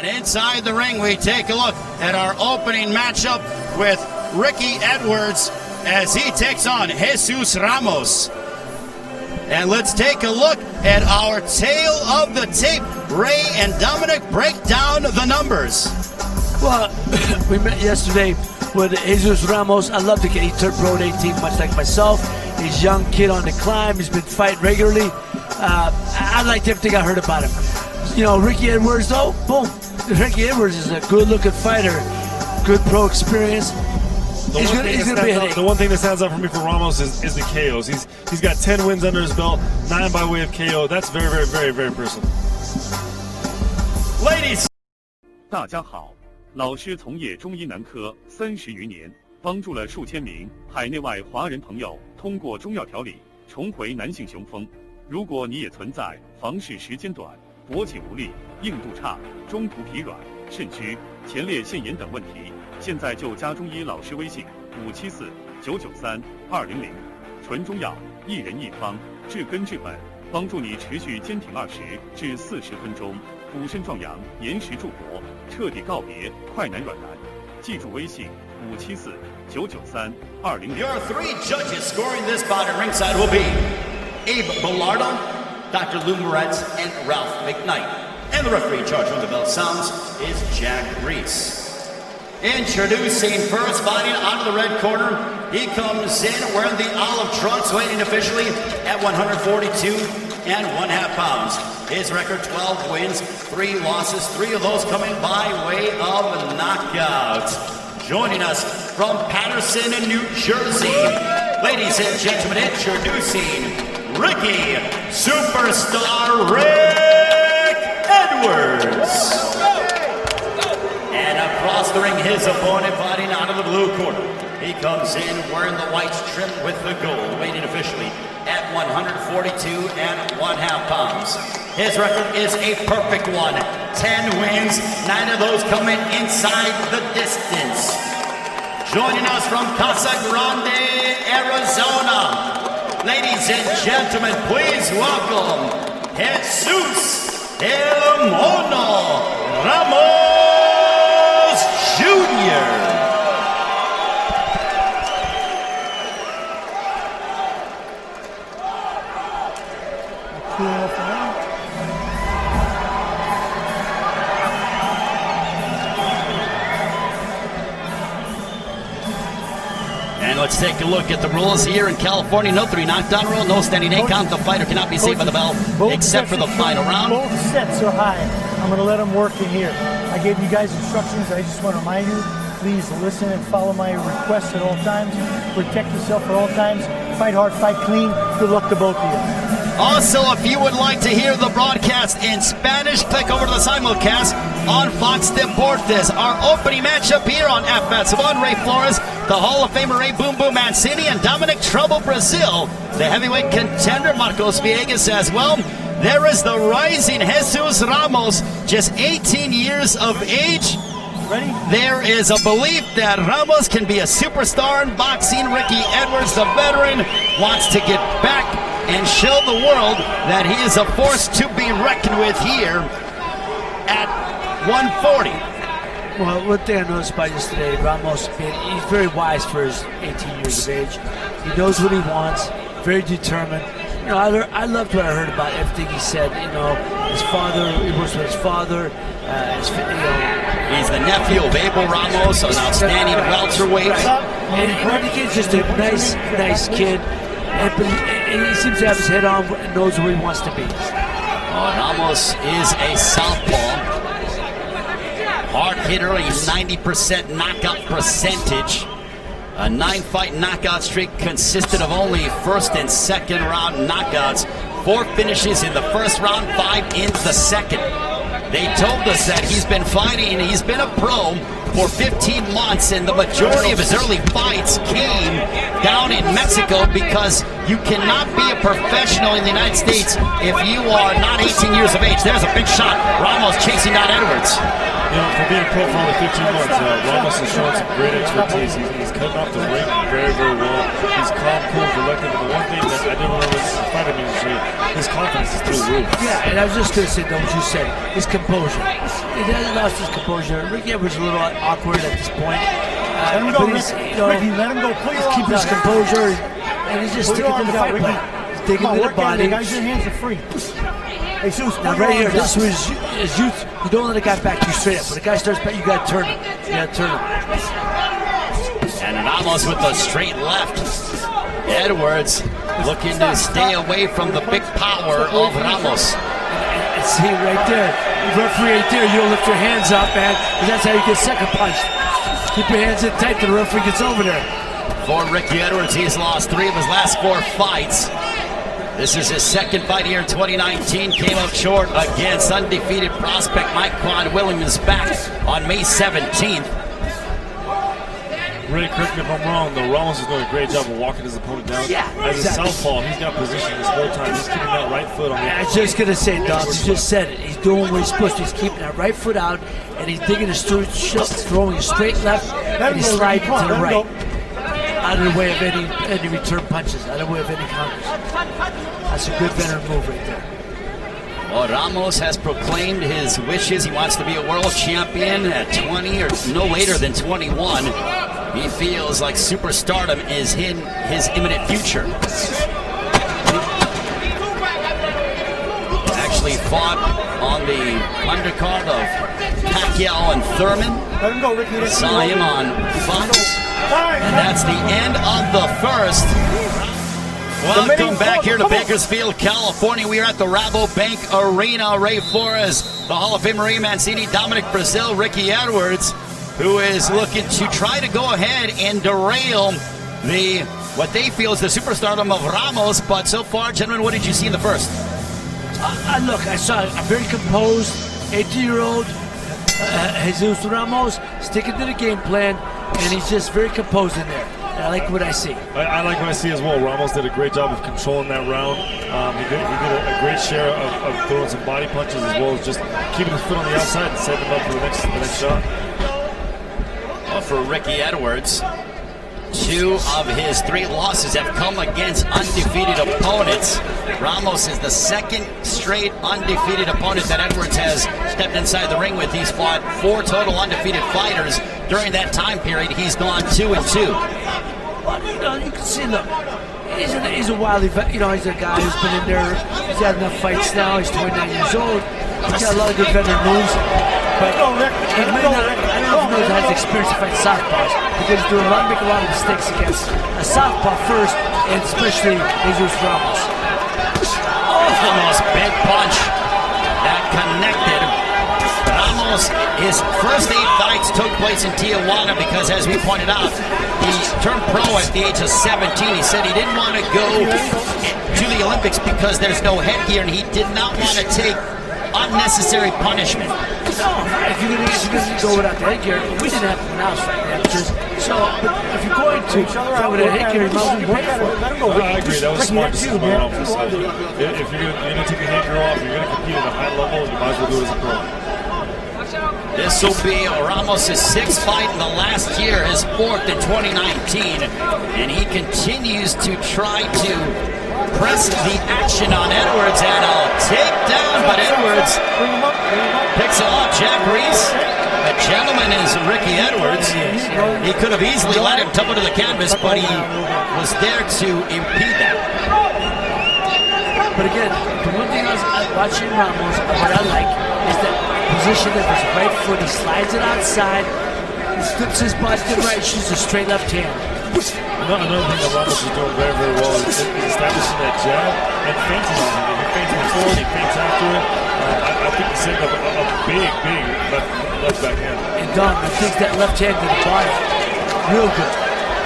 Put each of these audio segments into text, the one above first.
inside the ring, we take a look at our opening matchup with Ricky Edwards as he takes on Jesus Ramos. And let's take a look at our tale of the tape. Ray and Dominic break down the numbers. Well, we met yesterday with Jesus Ramos. I love the kid. He turned pro at 18, much like myself. He's a young kid on the climb. He's been fighting regularly. I liked everything I heard about him. You know, Ricky Edwards, though, boom. Ricky Edwards is a good-looking fighter, good pro experience. He's going to be a headache. The one thing that stands out for me for Ramos is the KOs. He's got 10 wins under his belt, 9 by way of KO. That's very, very, very, very impressive. Ladies. 大家好，老师从业中医男科30余年，帮助了数千名海内外华人朋友通过中药调理重回男性雄风。如果你也存在房事时间短、勃起无力、硬度差、中途疲软、肾虚、前列腺炎等问题，现在就加中医老师微信574-993-200，纯中药，一人一方，治根治本，帮助你持续坚挺20至40分钟，补肾壮阳，延时助勃，彻底告别快男软男。记住微信574-993-200。Your 3 judges scoring this bout at ringside will be Abe Bellardo, Dr. Lou Moretz, and Ralph McKnight. And the referee in charge when the bell sounds is Jack Reese. Introducing first, fighting out of the red corner. He comes in wearing the olive trunks, weighing officially at 142.5 pounds. His record 12 wins, 3 losses, 3 of those coming by way of knockouts. Joining us from Patterson in New Jersey, ladies and gentlemen, introducing Ricky Superstar Rick Edwards. And across the ring, his opponent fighting out of the blue corner. He comes in wearing the whites trimmed with the gold, weighing officially at 142.5 pounds. His record is a perfect one. 10 wins, 9 of those coming inside the distance. Joining us from Casa Grande, Arizona. Ladies and gentlemen, please welcome Jesus El Mono Ramos Jr. And let's take a look at the rules here in California. No 3 knockdown rule, no standing 8 count. The fighter cannot be saved by the bell except for the final round. Both sets are high. I'm going to let them work in here. I gave you guys instructions. I just want to remind you, please listen and follow my requests at all times. Protect yourself at all times. Fight hard, fight clean. Good luck to both of you. Also, if you would like to hear the broadcast in Spanish, click over to the simulcast on Fox Deportes. Our opening matchup here on FS1, Ray Flores, the Hall of Famer Ray Boom Boom Mancini, and Dominic Trouble Brazil, the heavyweight contender Marcos Villegas as well. There is the rising Jesus Ramos, just 18 years of age. Ready? There is a belief that Ramos can be a superstar in boxing. Ricky Edwards, the veteran, wants to get back and show the world that he is a force to be reckoned with here at 140. Well, one thing I noticed about yesterday, Ramos, he's very wise for his 18 years of age. He knows what he wants, very determined. You know, I loved what I heard about everything he said. You know, his father, he works with his father. He's the nephew of Abel Ramos, an outstanding welterweight. And the kid's just a nice kid. And he seems to have his head on and knows where he wants to be. Ramos is a southpaw. Hard hitter, a 90% knockout percentage. A 9-fight knockout streak consisted of only first and second round knockouts. 4 finishes in the first round, 5 in the second. They told us that he's been fighting, he's been a pro for 15 months, and the majority of his early fights came down in Mexico because You cannot be a professional in the United States if you are not 18 years of age. There's a big shot. Ramos chasing down Edwards. You know, for being a pro for only 15 months, Ramos has shown some great expertise. He's cutting off the ring very, very well. He's calm, cool, collected. And the one thing that I didn't want to fight him industry, his confidence is through the roof. Yeah, and I was just going to say, though, what you said, his composure. He hasn't lost his composure. Ricky Edwards is a little awkward at this point. Let him go, Ricky, let him go, please. Keep his composure, and he's just sticking to the fight plan. He's digging to the body. Guys, your hands are free. Hey, Zeus, now right here, this was youth. You don't let a guy back you straight up. When a guy starts back, you got to turn him. You got to turn him. And Ramos with the straight left. Edwards looking to stay away from the big power of Ramos. And see right there, the referee right there, you don't lift your hands up, man, because that's how you get second punched. Keep your hands in tight till the referee gets over there. For Ricky Edwards, he's lost 3 of his last 4 fights. This is his second fight here in 2019. Came up short against undefeated prospect Mike Quan Williams back on May 17th. Ray, correct me if I'm wrong, though. Ramos is doing a great job of walking his opponent down. Yeah, as a southpaw, he's got position this whole time. He's keeping that right foot on the I was just going to say, Doc, you just said it. He's doing what he's supposed to. He's keeping that right foot out, and he's digging his throwing a straight left, and he's sliding to the right. Out of the way of any return punches, out of the way of any counters. That's a good veteran move right there. Well, Ramos has proclaimed his wishes. He wants to be a world champion at 20 or no later than 21. He feels like superstardom is in his imminent future. Actually fought on the undercard of Pacquiao and Thurman. Let him go, Ricky. Saw him on Fox. And that's the end of the first. Welcome back here to Bakersfield, California. We are at the Rabobank Arena. Ray Flores, the Hall of Famer Ray Mancini, Dominic Brazil, Ricky Edwards, who is looking to try to go ahead and derail what they feel is the superstardom of Ramos. But so far, gentlemen, what did you see in the first? Look, I saw a very composed 18-year-old Jesus Ramos sticking to the game plan, and he's just very composed in there. And I like what I see. I like what I see as well. Ramos did a great job of controlling that round. He did a great share of throwing some body punches as well as just keeping his foot on the outside and setting him up for the next shot. Well, for Ricky Edwards, 2 of his 3 losses have come against undefeated opponents. Ramos is the second straight undefeated opponent that Edwards has stepped inside the ring with. He's fought 4 total undefeated fighters. During that time period, he's gone 2-2. Well, you can see, look, he's a wily, he's a guy who's been in there. He's had enough fights now. He's 29 years old. He's got a lot of good veteran moves. But he may not, I don't know if he has experience to fight southpaws, because he's making a lot of mistakes against a southpaw first, and especially Jesus Ramos. Almost big punch that connected. Ramos, his first 8 fights took place in Tijuana because, as we pointed out, he turned pro at the age of 17. He said he didn't want to go to the Olympics because there's no headgear, and he did not want to take unnecessary punishment. No, if you're going to go without the headgear, we didn't have to announce that. So, but if you're going to go with a headgear, you might as well wait for it. I agree. That was smart decision by Ramos. If you're going to take the headgear off, you're going to compete at a high level, you might as well do it as a pro. This will be Ramos' 6th fight in the last year, his 4th in 2019, and he continues to try to press the action on Edwards, and a takedown, but Edwards picks him up. Jack Reese, a gentleman, is Ricky Edwards. He could have easily let him tumble to the canvas, but he was there to impede that. But again, the one thing I was watching Ramos, what I like is that position of his right foot. He slides it outside, he flips his body to the right, shoots a straight left hand. Another thing that Ramos is doing very, very well is establishing that jab and feinting on him. If he feints before, he feints after it. I think he's setting up a big left backhand. And Don, I think that left hand to the body, real good.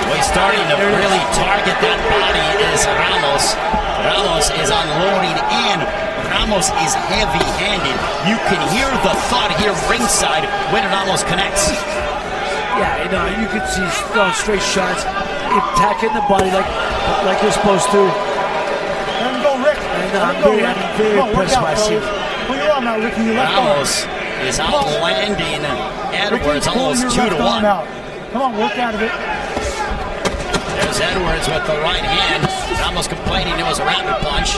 Well, he's starting to really target that body is Ramos. Ramos is unloading, and Ramos is heavy-handed. You can hear the thud here ringside when Ramos connects. Yeah, you can see throwing straight shots, attacking the body like you're supposed to. I'm very impressed by seeing. Put your arm out, Ricky. Your left arm. Ramos is outlanding Edwards almost 2-1. Come on, work out of it. There's Edwards with the right hand. Ramos complaining it was a rapid punch.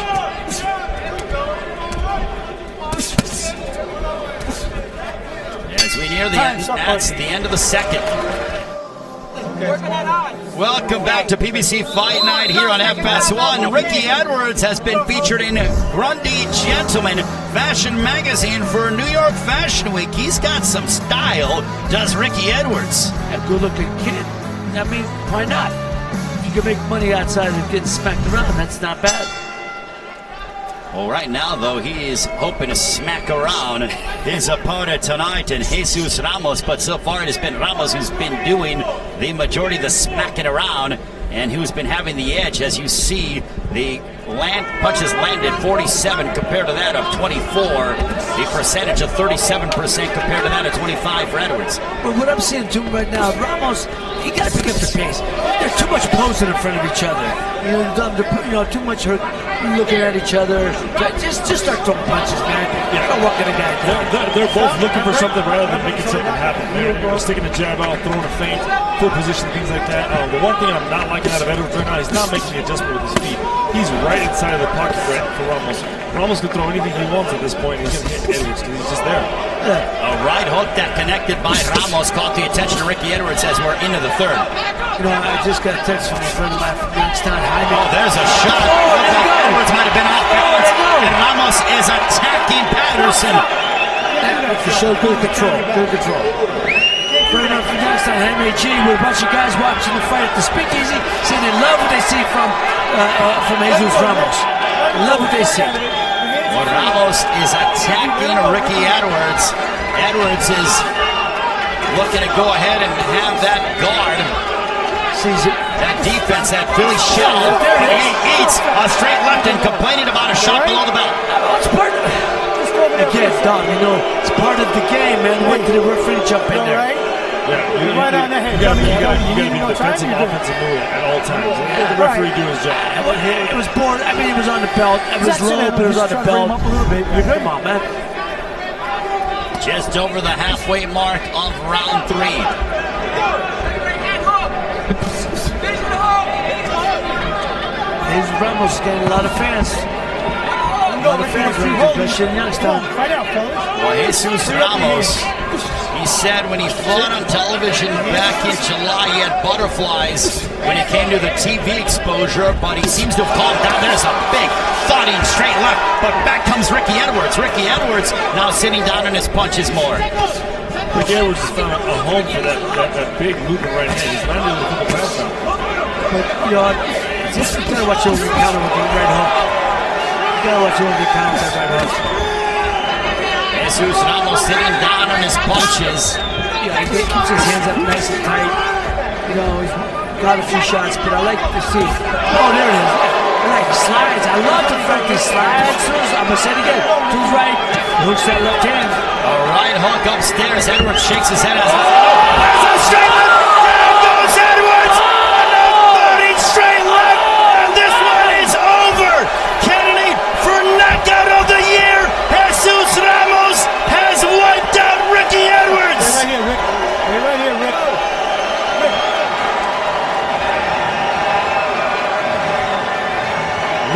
As we near the end, that's the end of the second. Welcome back to PBC Fight Night here on FS1. Ricky Edwards has been featured in Grundy Gentleman Fashion Magazine for New York Fashion Week. He's got some style, does Ricky Edwards. A good-looking kid. I mean, why not? You can make money outside of getting smacked around. That's not bad. Well, right now, though, he is hoping to smack around his opponent tonight in Jesus Ramos, but so far it has been Ramos who's been doing the majority of the smacking around and who's been having the edge. As you see, the punches landed 47 compared to that of 24. The percentage of 37% compared to that of 25 for Edwards. But what I'm seeing too right now, Ramos, you got to pick up the pace. There's too much posing in front of each other. Too much looking at each other. Just start throwing punches, man. Don't walk at a guy down. They're both looking for something rather than making something happen. They're sticking a jab out, throwing a feint, full position, things like that. The one thing I'm not liking out of Edwards right now, he's not making the adjustment with his feet. He's right inside of the pocket for Ramos. Ramos can throw anything he wants at this point. He's going to hit Edwards because he's just there. A right hook that connected by Ramos caught the attention of Ricky Edwards as we're into the third. I just got a text from a friend of mine from Youngstown. Oh, there's a shot. Edwards might have been off balance. And Ramos is attacking Patterson. For sure, good control. Good control. Friend from Youngstown, Jaime G, with a bunch of guys watching the fight at the Speakeasy, saying they love what they see from Jesus Ramos. Love what they see. Well, Ramos is attacking Ricky Edwards. Edwards is looking to go ahead and have that guard. Sees it. That defense, that Philly shell. But he eats a straight left and complaining about a shot below the belt. It's part of it. Again, Don, it's part of the game, man. When did the referee jump in there? Yeah, right on the head. You gotta be defensive, offensive move at all times. Let the referee do his job. It was bored. I mean, it was on the belt. It was low, but it was on the belt. Come on, man. Just over the halfway mark of round 3. Jesus Ramos is getting a lot of fans. A lot of fans, especially in Youngstown. Well, Jesus Ramos, he said when he fought on television back in July, he had butterflies when it came to the TV exposure, but he seems to have calmed down. There's a big thudding straight left, but back comes Ricky Edwards. Ricky Edwards now sitting down on his punches more. Ricky Edwards has found a home for that big looping right hand. He's landed with a couple pounds now. But, just you gotta watch over the counter with the right hook. You gotta watch over the counter with that right hook. Jesus Ramos sitting down on his punches. He keeps his hands up nice and tight. He's got a few shots, but I like to see. Oh, there it is. I like slides. I love the fact he slides. I'm gonna say it again. To his right, hooks that left hand. A right hook upstairs. Edwards shakes his head as there's a straight left. Down goes Edwards. Another straight left. And this one is over. Candidate for knockout of the year. Jesus Ramos has wiped out Ricky Edwards. Stay right here, Rick. Stay right here, Rick.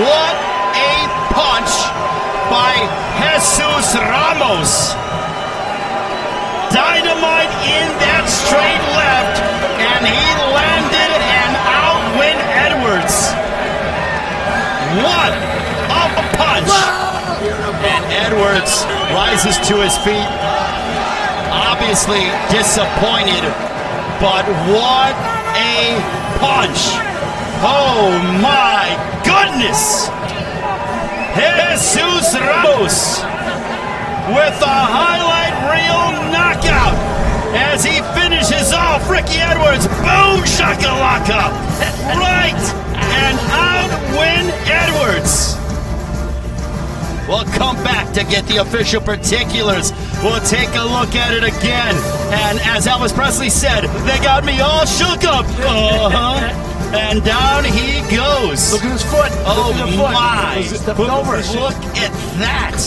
What a punch by Jesus Ramos. Dynamite in that straight left, and he landed and outwent Edwards. What a punch! And Edwards rises to his feet, obviously disappointed, but what a punch! Oh my goodness! Jesus Ramos with a highlight reel knockout as he finishes off Ricky Edwards. Boom shakalaka! Right and out win Edwards. We'll come back to get the official particulars. We'll take a look at it again. And as Elvis Presley said, they got me all shook up. And down he goes. Look at his foot. Oh, Look at the foot. my. Stepped over. Look at that.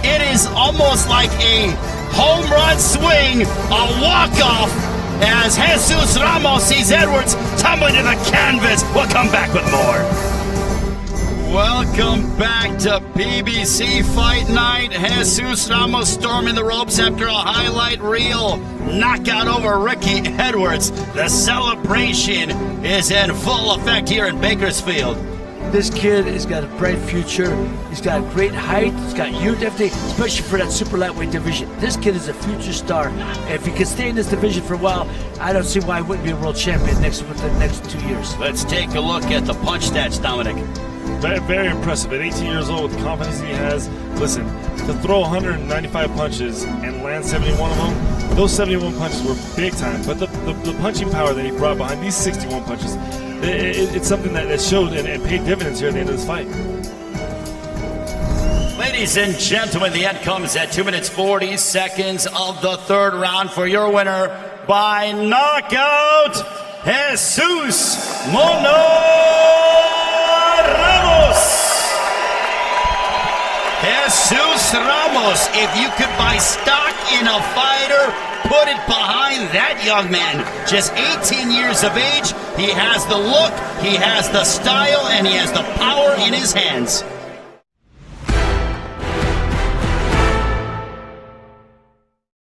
It is almost like a home run swing, a walk-off, as Jesus Ramos sees Edwards tumbling to the canvas. We'll come back with more. Welcome back to PBC Fight Night. Jesus Ramos storming the ropes after a highlight reel knockout over Ricky Edwards. The celebration is in full effect here in Bakersfield. This kid has got a bright future. He's got great height. He's got youth, everything, especially for that super lightweight division. This kid is a future star. If he can stay in this division for a while, I don't see why he wouldn't be a world champion within the next 2 years. Let's take a look at the punch stats, Dominic. Very, very impressive. At 18 years old, with the confidence he has, listen, to throw 195 punches and land 71 of them, those 71 punches were big time. But the punching power that he brought behind these 61 punches, it's something that showed and paid dividends here at the end of this fight. Ladies and gentlemen, the end comes at 2 minutes 40 seconds of the third round for your winner by knockout, Jesus Ramos. Jesus Ramos, if you could buy stock in a fighter, put it behind that young man. Just 18 years of age, he has the look, he has the style, and he has the power in his hands.